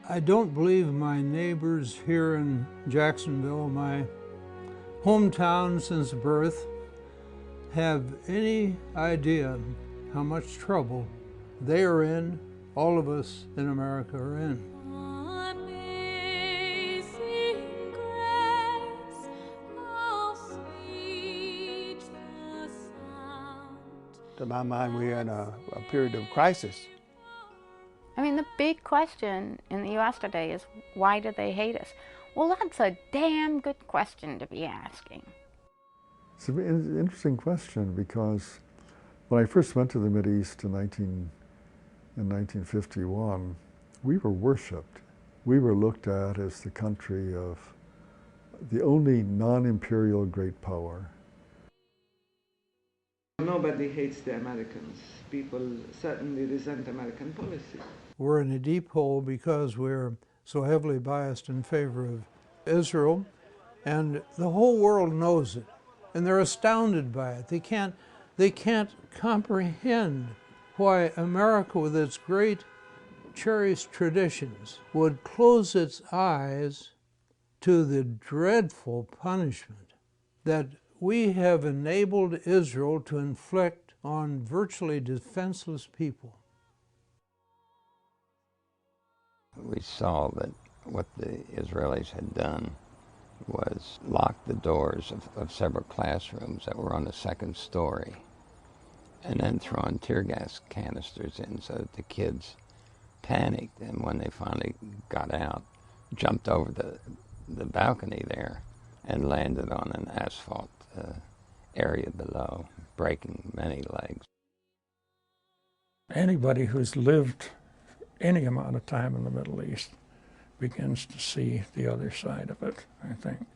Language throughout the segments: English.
I don't believe my neighbors here in Jacksonville, my hometown since birth, have any idea how much trouble they are in, all of us in America are in. Amazing grace, how sweet the sound. To my mind, we're in a period of crisis. I mean, the big question in the U.S. today is, why do they hate us? Well, that's a damn good question to be asking. It's an interesting question because when I first went to the Mideast in 1951, we were worshipped. We were looked at as the country of the only non-imperial great power. Nobody hates the Americans. People certainly resent American policy. We're in a deep hole because we're so heavily biased in favor of Israel, and the whole world knows it, and they're astounded by it. They can't comprehend why America, with its great cherished traditions, would close its eyes to the dreadful punishment that we have enabled Israel to inflict on virtually defenseless people. We saw that what the Israelis had done was lock the doors of several classrooms that were on the second story, and then throwing tear gas canisters in so that the kids panicked, and when they finally got out, jumped over the balcony there and landed on an asphalt area below, breaking many legs. Anybody who's lived any amount of time in the Middle East begins to see the other side of it, I think.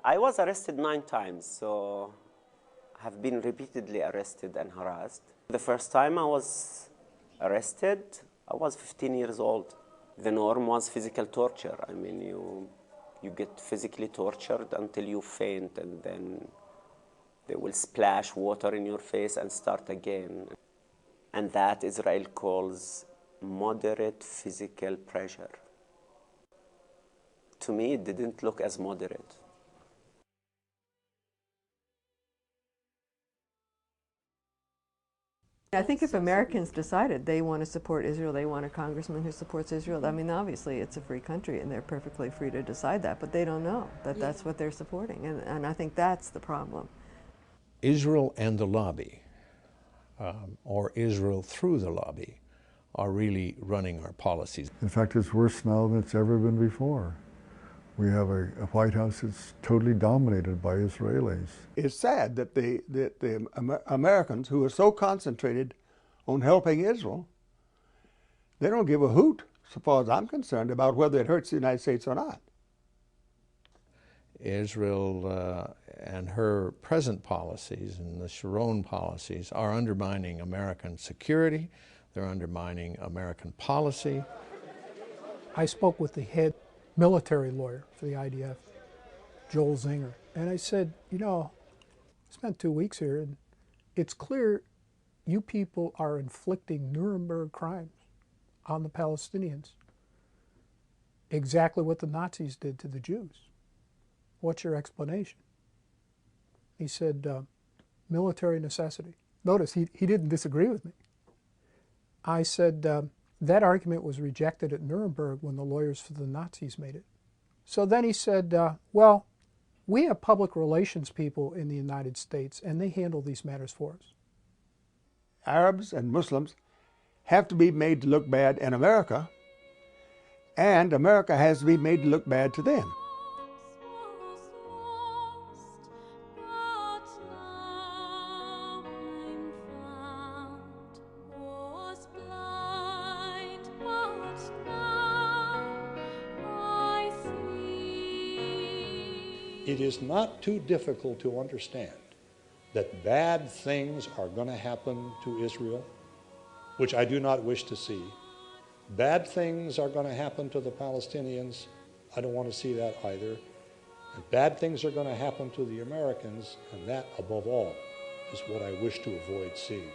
I was arrested 9 times, so I have been repeatedly arrested and harassed. The first time I was arrested, I was 15 years old. The norm was physical torture. I mean, you get physically tortured until you faint, and then they will splash water in your face and start again. And that Israel calls moderate physical pressure. To me, it didn't look as moderate. I think if Americans decided they want to support Israel, they want a congressman who supports Israel, I mean, obviously it's a free country and they're perfectly free to decide that, but they don't know that that's what they're supporting, and I think that's the problem. Israel and the lobby, or Israel through the lobby, are really running our policies. In fact, it's worse now than it's ever been before. We have a White House that's totally dominated by Israelis. It's sad that the Americans, who are so concentrated on helping Israel, they don't give a hoot, so far as I'm concerned, about whether it hurts the United States or not. Israel and her present policies and the Sharon policies are undermining American security. They're undermining American policy. I spoke with the head military lawyer for the IDF, Joel Zinger, and I said, you know, I spent 2 weeks here, and it's clear you people are inflicting Nuremberg crimes on the Palestinians. Exactly what the Nazis did to the Jews. What's your explanation? He said, military necessity. Notice, he didn't disagree with me. I said, that argument was rejected at Nuremberg when the lawyers for the Nazis made it. So then he said, well, we have public relations people in the United States, and they handle these matters for us. Arabs and Muslims have to be made to look bad in America, and America has to be made to look bad to them. It is not too difficult to understand that bad things are going to happen to Israel, which I do not wish to see. Bad things are going to happen to the Palestinians. I don't want to see that either. And bad things are going to happen to the Americans, and that, above all, is what I wish to avoid seeing.